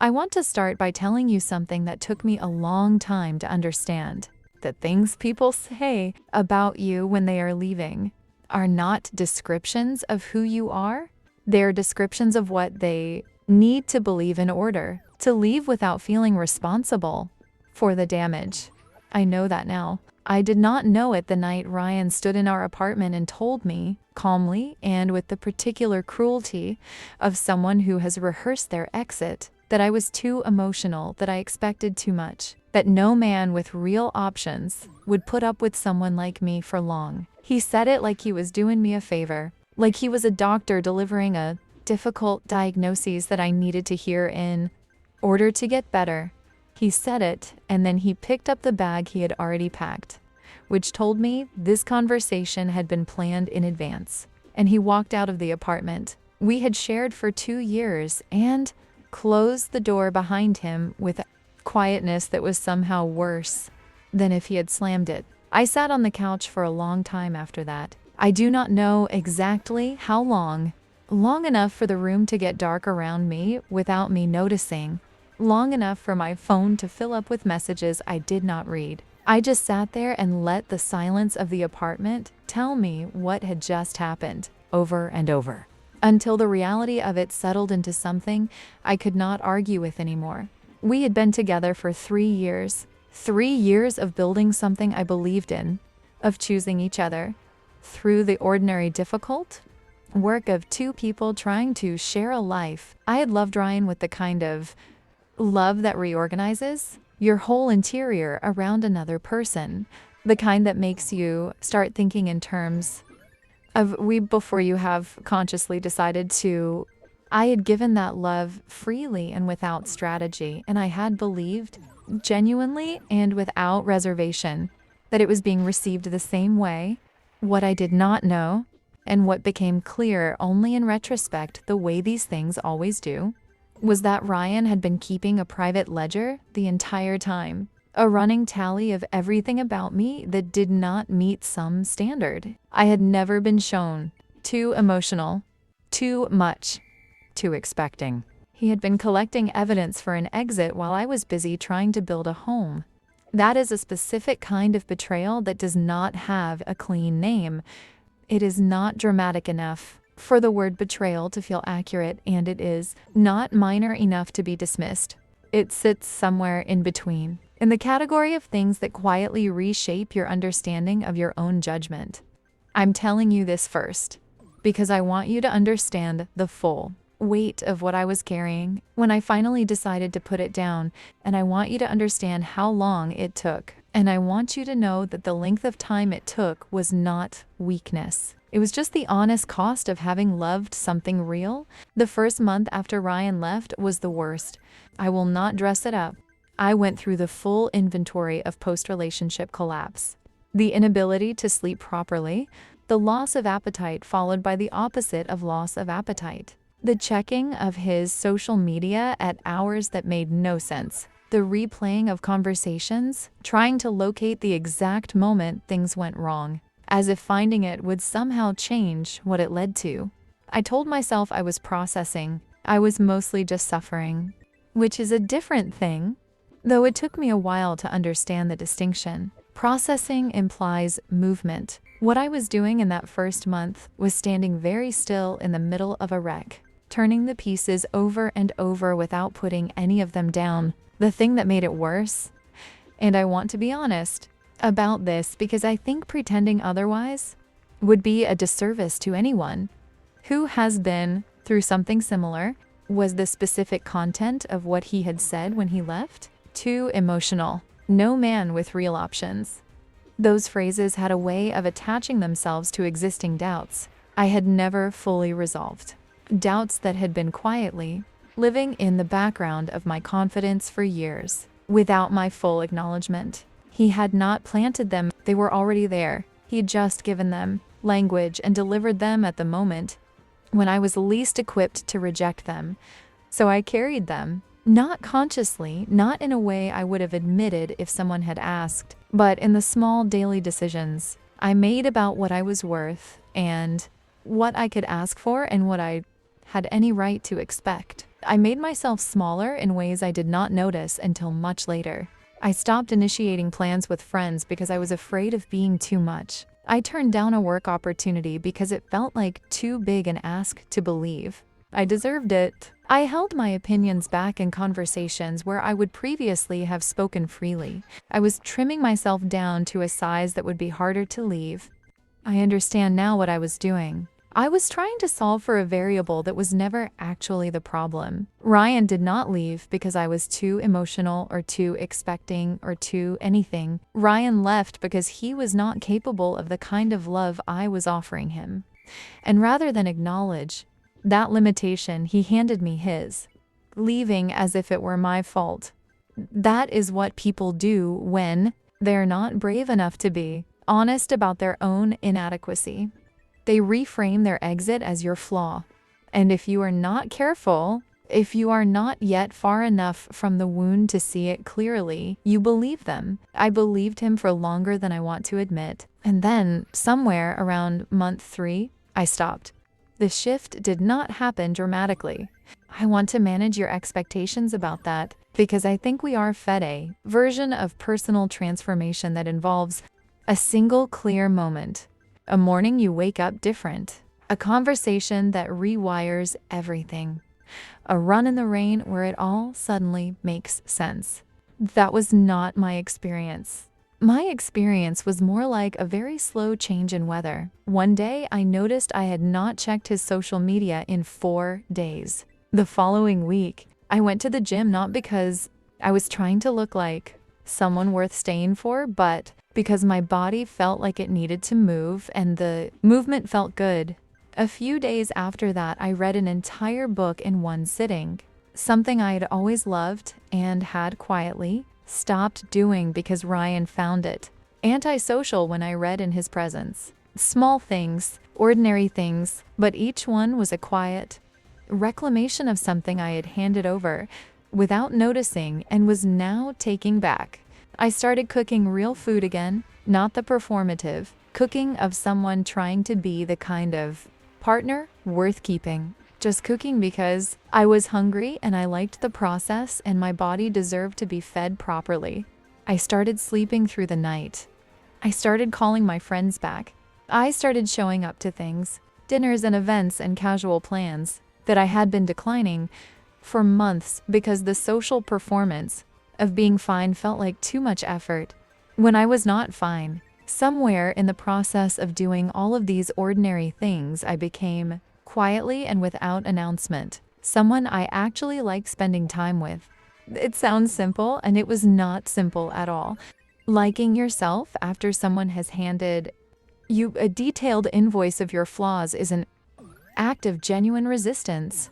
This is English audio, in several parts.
I want to start by telling you something that took me a long time to understand. The things people say about you when they are leaving are not descriptions of who you are. They're descriptions of what they need to believe in order to leave without feeling responsible for the damage. I know that now. I did not know it the night Ryan stood in our apartment and told me, calmly and with the particular cruelty of someone who has rehearsed their exit, that I was too emotional, that I expected too much, that no man with real options would put up with someone like me for long. He said it like he was doing me a favor, like he was a doctor delivering a difficult diagnosis that I needed to hear in order to get better. He said it, and then he picked up the bag he had already packed, which told me this conversation had been planned in advance. And he walked out of the apartment we had shared for 2 years and closed the door behind him with a quietness that was somehow worse than if he had slammed it. I sat on the couch for a long time after that. I do not know exactly how long. Long enough for the room to get dark around me without me noticing. Long enough for my phone to fill up with messages I did not read. I just sat there and let the silence of the apartment tell me what had just happened, over and over, until the reality of it settled into something I could not argue with anymore. We had been together for 3 years. 3 years of building something I believed in, of choosing each other, through the ordinary difficult work of 2 people trying to share a life. I had loved Ryan with the kind of love that reorganizes your whole interior around another person, the kind that makes you start thinking in terms of we before you have consciously decided to. I had given that love freely and without strategy, and I had believed genuinely and without reservation that it was being received the same way. What I did not know, and what became clear only in retrospect, the way these things always do, was that Ryan had been keeping a private ledger the entire time, a running tally of everything about me that did not meet some standard. I had never been shown too emotional, too much, too expecting. He had been collecting evidence for an exit while I was busy trying to build a home. That is a specific kind of betrayal that does not have a clean name. It is not dramatic enough for the word betrayal to feel accurate, and it is not minor enough to be dismissed. It sits somewhere in between, in the category of things that quietly reshape your understanding of your own judgment. I'm telling you this first, because I want you to understand the full weight of what I was carrying when I finally decided to put it down, and I want you to understand how long it took. And I want you to know that the length of time it took was not weakness. It was just the honest cost of having loved something real. The first month after Ryan left was the worst. I will not dress it up. I went through the full inventory of post-relationship collapse. The inability to sleep properly, the loss of appetite followed by the opposite of loss of appetite, the checking of his social media at hours that made no sense, the replaying of conversations, trying to locate the exact moment things went wrong, as if finding it would somehow change what it led to. I told myself I was processing. I was mostly just suffering, which is a different thing, though it took me a while to understand the distinction. Processing implies movement. What I was doing in that first month was standing very still in the middle of a wreck, turning the pieces over and over without putting any of them down. The thing that made it worse, and I want to be honest about this because I think pretending otherwise would be a disservice to anyone who has been through something similar, was the specific content of what he had said when he left. Too emotional. No man with real options. Those phrases had a way of attaching themselves to existing doubts I had never fully resolved. Doubts that had been quietly living in the background of my confidence for years, without my full acknowledgement. He had not planted them, they were already there. He had just given them language and delivered them at the moment when I was least equipped to reject them. So I carried them, not consciously, not in a way I would have admitted if someone had asked, but in the small daily decisions I made about what I was worth and what I could ask for and what I had any right to expect. I made myself smaller in ways I did not notice until much later. I stopped initiating plans with friends because I was afraid of being too much. I turned down a work opportunity because it felt like too big an ask to believe I deserved it. I held my opinions back in conversations where I would previously have spoken freely. I was trimming myself down to a size that would be harder to leave. I understand now what I was doing. I was trying to solve for a variable that was never actually the problem. Ryan did not leave because I was too emotional or too expecting or too anything. Ryan left because he was not capable of the kind of love I was offering him. And rather than acknowledge that limitation, he handed me his, leaving as if it were my fault. That is what people do when they're not brave enough to be honest about their own inadequacy. They reframe their exit as your flaw. And if you are not careful, if you are not yet far enough from the wound to see it clearly, you believe them. I believed him for longer than I want to admit. And then, somewhere around month 3, I stopped. The shift did not happen dramatically. I want to manage your expectations about that because I think we are fed a version of personal transformation that involves a single clear moment. A morning you wake up different. A conversation that rewires everything. A run in the rain where it all suddenly makes sense. That was not my experience. My experience was more like a very slow change in weather. One day, I noticed I had not checked his social media in 4 days. The following week, I went to the gym not because I was trying to look like someone worth staying for, but because my body felt like it needed to move and the movement felt good. A few days after that, I read an entire book in one sitting, something I had always loved and had quietly stopped doing because Ryan found it antisocial when I read in his presence. Small things, ordinary things, but each one was a quiet reclamation of something I had handed over without noticing and was now taking back. I started cooking real food again, not the performative cooking of someone trying to be the kind of partner worth keeping. Just cooking because I was hungry and I liked the process and my body deserved to be fed properly. I started sleeping through the night. I started calling my friends back. I started showing up to things, dinners and events and casual plans that I had been declining for months because the social performance of being fine felt like too much effort when I was not fine. Somewhere in the process of doing all of these ordinary things, I became, quietly and without announcement, someone I actually like spending time with. It sounds simple, and it was not simple at all. Liking yourself after someone has handed you a detailed invoice of your flaws is an act of genuine resistance.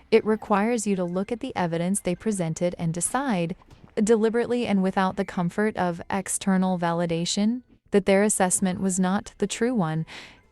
It requires you to look at the evidence they presented and decide, deliberately and without the comfort of external validation, that their assessment was not the true one.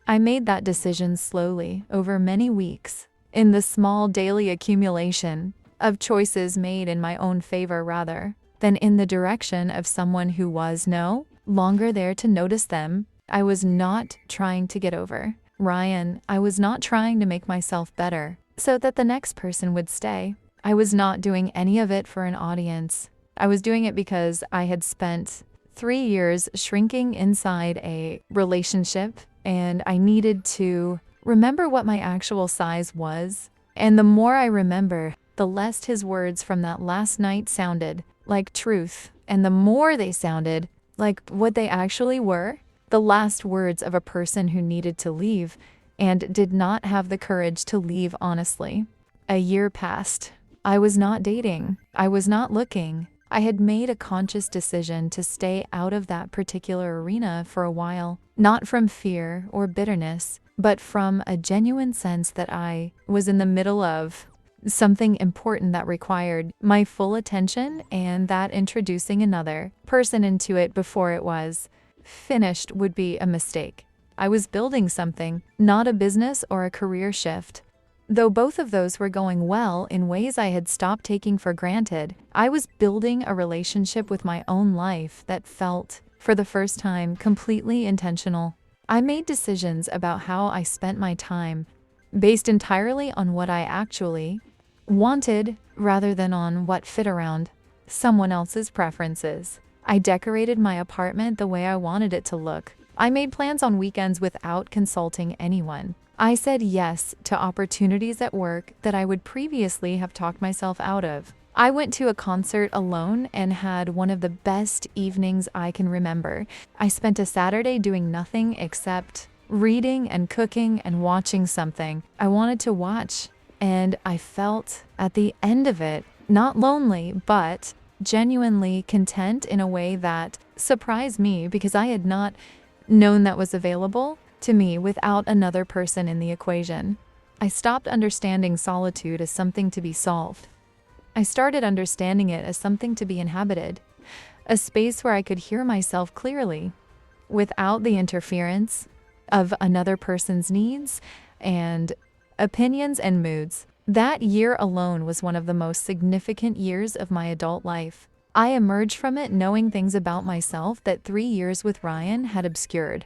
I made that decision slowly, over many weeks, in the small daily accumulation of choices made in my own favor rather than in the direction of someone who was no longer there to notice them. I was not trying to get over Ryan. I was not trying to make myself better so that the next person would stay. I was not doing any of it for an audience. I was doing it because I had spent 3 years shrinking inside a relationship, and I needed to remember what my actual size was. And the more I remember, the less his words from that last night sounded like truth, and the more they sounded like what they actually were, the last words of a person who needed to leave and did not have the courage to leave honestly. A year passed. I was not dating. I was not looking. I had made a conscious decision to stay out of that particular arena for a while, not from fear or bitterness, but from a genuine sense that I was in the middle of something important that required my full attention, and that introducing another person into it before it was finished would be a mistake. I was building something, not a business or a career shift. Though both of those were going well in ways I had stopped taking for granted, I was building a relationship with my own life that felt, for the first time, completely intentional. I made decisions about how I spent my time based entirely on what I actually wanted rather than on what fit around someone else's preferences. I decorated my apartment the way I wanted it to look. I made plans on weekends without consulting anyone. I said yes to opportunities at work that I would previously have talked myself out of. I went to a concert alone and had one of the best evenings I can remember. I spent a Saturday doing nothing except reading and cooking and watching something I wanted to watch. And I felt at the end of it, not lonely, but genuinely content in a way that surprised me because I had not known that was available to me without another person in the equation. I stopped understanding solitude as something to be solved. I started understanding it as something to be inhabited, a space where I could hear myself clearly without the interference of another person's needs and opinions and moods. That year alone was one of the most significant years of my adult life. I emerged from it knowing things about myself that 3 years with Ryan had obscured.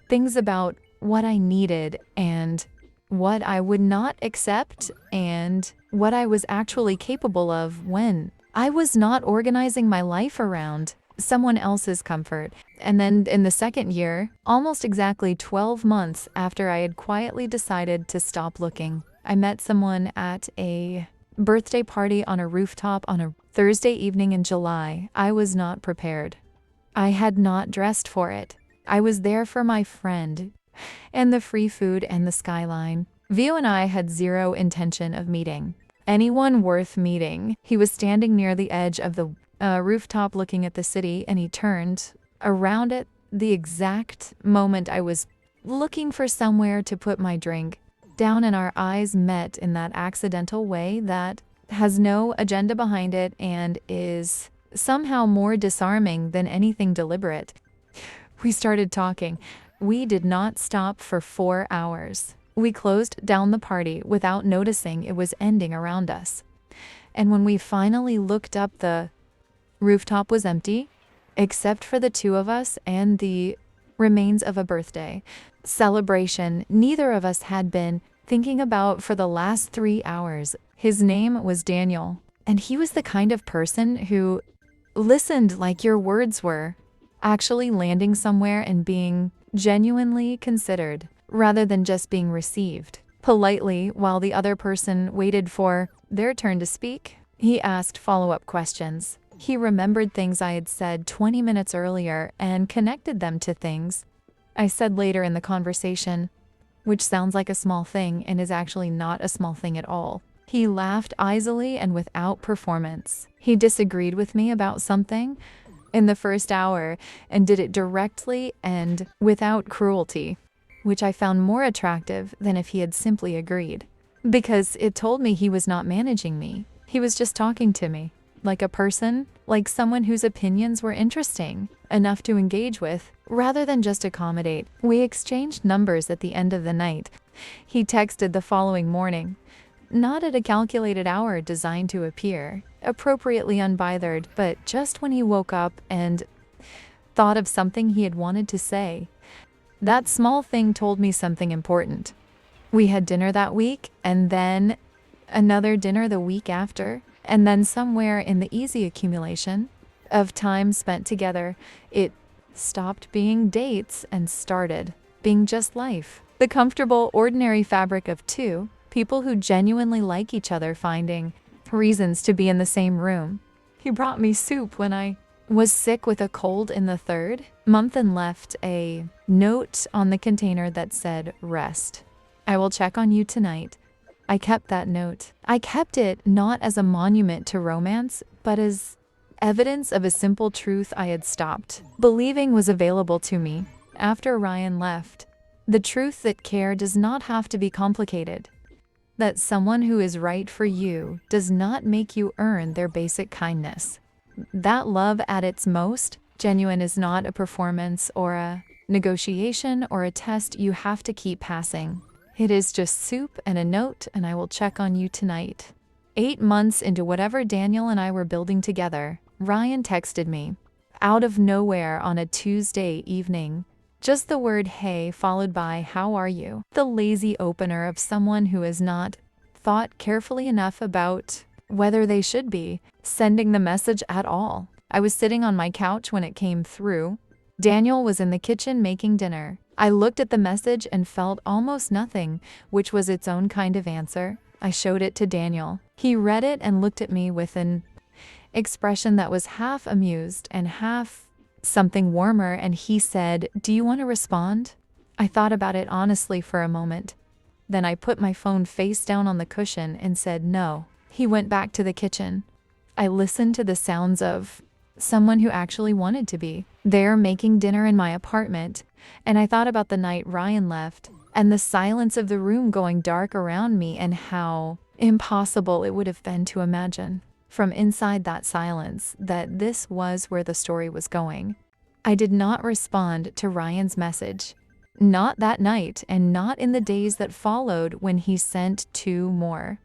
Things about what I needed and what I would not accept and what I was actually capable of when I was not organizing my life around someone else's comfort. And then in the second year, almost exactly 12 months after I had quietly decided to stop looking, I met someone at a birthday party on a rooftop on a Thursday evening in July. I was not prepared. I had not dressed for it. I was there for my friend and the free food and the skyline. Vio and I had zero intention of meeting anyone worth meeting. He was standing near the edge of the rooftop looking at the city, and he turned around at the exact moment I was looking for somewhere to put my drink down, and our eyes met in that accidental way that has no agenda behind it and is somehow more disarming than anything deliberate. We started talking. We did not stop for 4 hours. We closed down the party without noticing it was ending around us. And when we finally looked up, the rooftop was empty, except for the two of us and the remains of a birthday celebration neither of us had been thinking about for the last 3 hours. His name was Daniel, and he was the kind of person who listened like your words were actually landing somewhere and being genuinely considered rather than just being received politely while the other person waited for their turn to speak. He asked follow-up questions. He remembered things I had said 20 minutes earlier and connected them to things I said later in the conversation, which sounds like a small thing and is actually not a small thing at all. He laughed easily and without performance. He disagreed with me about something in the first hour and did it directly and without cruelty, which I found more attractive than if he had simply agreed, because it told me he was not managing me. He was just talking to me like a person, like someone whose opinions were interesting enough to engage with, rather than just accommodate. We exchanged numbers at the end of the night. He texted the following morning, not at a calculated hour designed to appear appropriately unbothered, but just when he woke up and thought of something he had wanted to say. That small thing told me something important. We had dinner that week, and then another dinner the week after, and then somewhere in the easy accumulation of time spent together, it stopped being dates and started being just life. The comfortable, ordinary fabric of two people who genuinely like each other finding reasons to be in the same room. He brought me soup when I was sick with a cold in the 3rd month and left a note on the container that said, "Rest. I will check on you tonight." I kept that note. I kept it not as a monument to romance, but as evidence of a simple truth I had stopped believing was available to me after Ryan left. The truth that care does not have to be complicated. That someone who is right for you does not make you earn their basic kindness. That love at its most genuine is not a performance or a negotiation or a test you have to keep passing. It is just soup and a note, and I will check on you tonight. 8 months into whatever Daniel and I were building together, Ryan texted me out of nowhere on a Tuesday evening. Just the word "hey" followed by "how are you?" The lazy opener of someone who has not thought carefully enough about whether they should be sending the message at all. I was sitting on my couch when it came through. Daniel was in the kitchen making dinner. I looked at the message and felt almost nothing, which was its own kind of answer. I showed it to Daniel. He read it and looked at me with an expression that was half amused and half something warmer, and he said, "Do you want to respond?" I thought about it honestly for a moment. Then I put my phone face down on the cushion and said no. He went back to the kitchen. I listened to the sounds of someone who actually wanted to be there making dinner in my apartment, and I thought about the night Ryan left and the silence of the room going dark around me and how impossible it would have been to imagine from inside that silence that this was where the story was going. I did not respond to Ryan's message. Not that night, and not in the days that followed when he sent 2 more,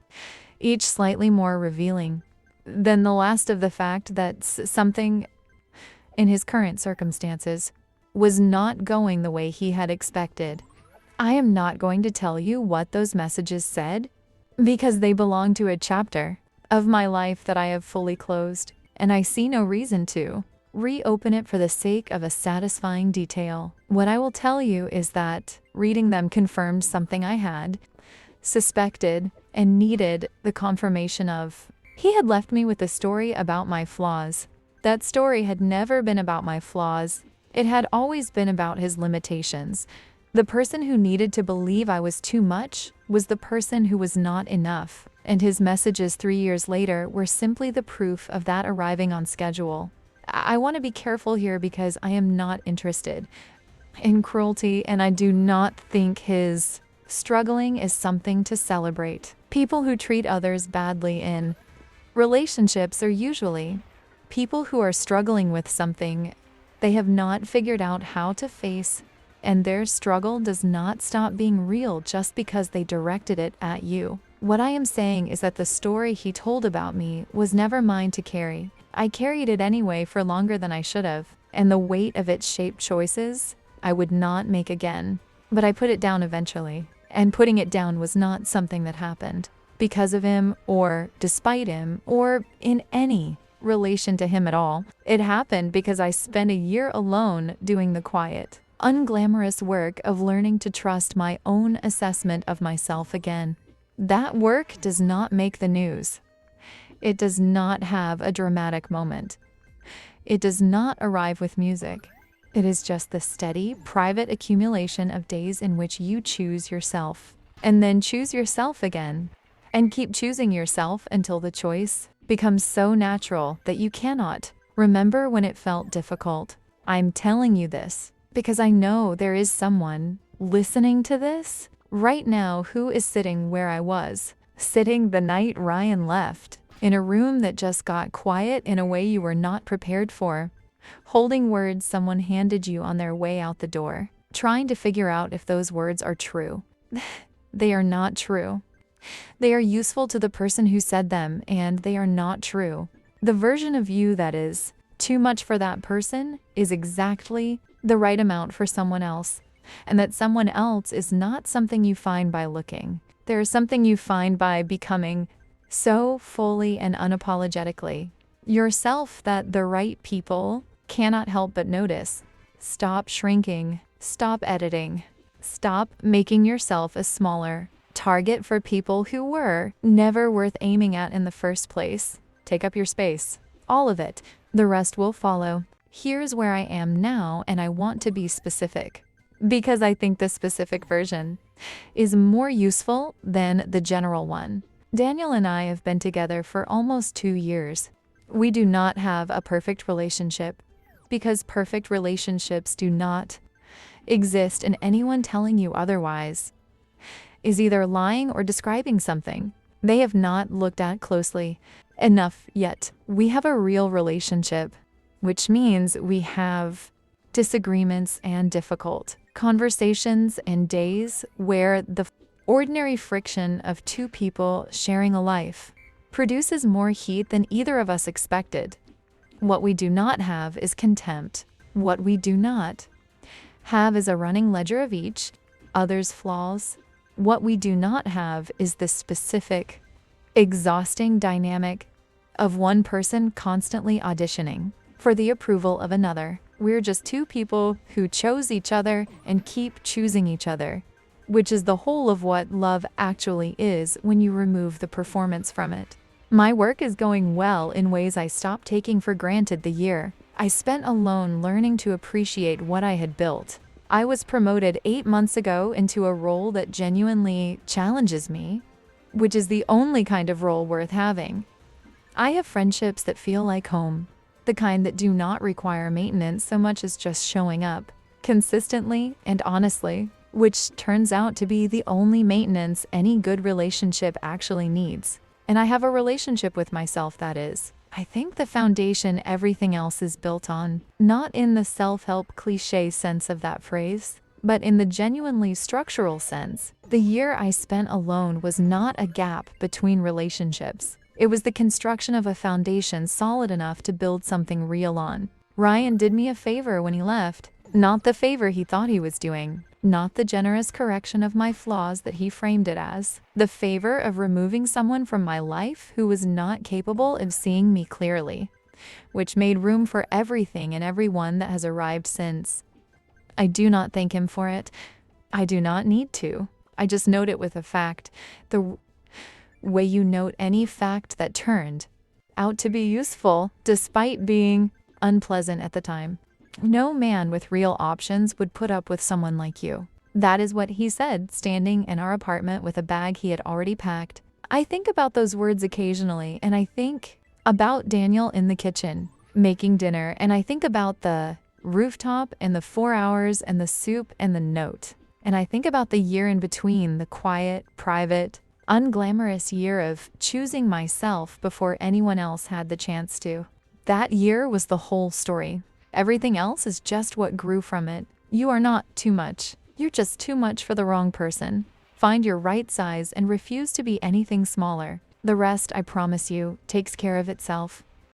each slightly more revealing than the last of the fact that something in his current circumstances was not going the way he had expected. I am not going to tell you what those messages said, because they belong to a chapter of my life that I have fully closed, and I see no reason to reopen it for the sake of a satisfying detail. What I will tell you is that reading them confirmed something I had suspected and needed the confirmation of. He had left me with a story about my flaws. That story had never been about my flaws. It had always been about his limitations. The person who needed to believe I was too much was the person who was not enough, and his messages 3 years later were simply the proof of that arriving on schedule. I want to be careful here because I am not interested in cruelty, and I do not think his struggling is something to celebrate. People who treat others badly in relationships are usually people who are struggling with something they have not figured out how to face, and their struggle does not stop being real just because they directed it at you. What I am saying is that the story he told about me was never mine to carry. I carried it anyway for longer than I should have, and the weight of it shaped choices I would not make again. But I put it down eventually, and putting it down was not something that happened because of him or despite him or in any relation to him at all. It happened because I spent a year alone doing the quiet, unglamorous work of learning to trust my own assessment of myself again. That work does not make the news. It does not have a dramatic moment. It does not arrive with music. It is just the steady, private accumulation of days in which you choose yourself, and then choose yourself again, and keep choosing yourself until the choice becomes so natural that you cannot remember when it felt difficult. I'm telling you this because I know there is someone listening to this right now who is sitting where I was, sitting the night Ryan left, in a room that just got quiet in a way you were not prepared for, holding words someone handed you on their way out the door, trying to figure out if those words are true. They are not true. They are useful to the person who said them, and they are not true. The version of you that is too much for that person is exactly the right amount for someone else, and that someone else is not something you find by looking. There is something you find by becoming so fully and unapologetically yourself that the right people cannot help but notice. Stop shrinking. Stop editing. Stop making yourself a smaller target for people who were never worth aiming at in the first place. Take up your space. All of it. The rest will follow. Here's where I am now, and I want to be specific, because I think the specific version is more useful than the general one. Daniel and I have been together for almost 2 years. We do not have a perfect relationship, because perfect relationships do not exist, and anyone telling you otherwise is either lying or describing something they have not looked at closely enough yet. We have a real relationship, which means we have disagreements and difficult conversations and days where the ordinary friction of 2 people sharing a life produces more heat than either of us expected. What we do not have is contempt. What we do not have is a running ledger of each other's flaws What we do not have is the specific, exhausting dynamic of one person constantly auditioning for the approval of another. We're just two people who chose each other and keep choosing each other, which is the whole of what love actually is when you remove the performance from it. My work is going well in ways I stopped taking for granted the year I spent alone learning to appreciate what I had built. I was promoted 8 months ago into a role that genuinely challenges me, which is the only kind of role worth having. I have friendships that feel like home, the kind that do not require maintenance so much as just showing up, consistently and honestly, which turns out to be the only maintenance any good relationship actually needs. And I have a relationship with myself, that is. I think the foundation everything else is built on, not in the self-help cliché sense of that phrase, but in the genuinely structural sense. The year I spent alone was not a gap between relationships. It was the construction of a foundation solid enough to build something real on. Ryan did me a favor when he left, not the favor he thought he was doing, not the generous correction of my flaws that he framed it as, the favor of removing someone from my life who was not capable of seeing me clearly, which made room for everything and everyone that has arrived since. I do not thank him for it. I do not need to. I just note it with a fact, the way you note any fact that turned out to be useful despite being unpleasant at the time. No man with real options would put up with someone like you. That is what he said, standing in our apartment with a bag he had already packed. I think about those words occasionally, and I think about Daniel in the kitchen, making dinner, and I think about the rooftop and the 4 hours and the soup and the note. And I think about the year in between, the quiet, private, unglamorous year of choosing myself before anyone else had the chance to. That year was the whole story. Everything else is just what grew from it. You are not too much. You're just too much for the wrong person. Find your right size and refuse to be anything smaller. The rest, I promise you, takes care of itself.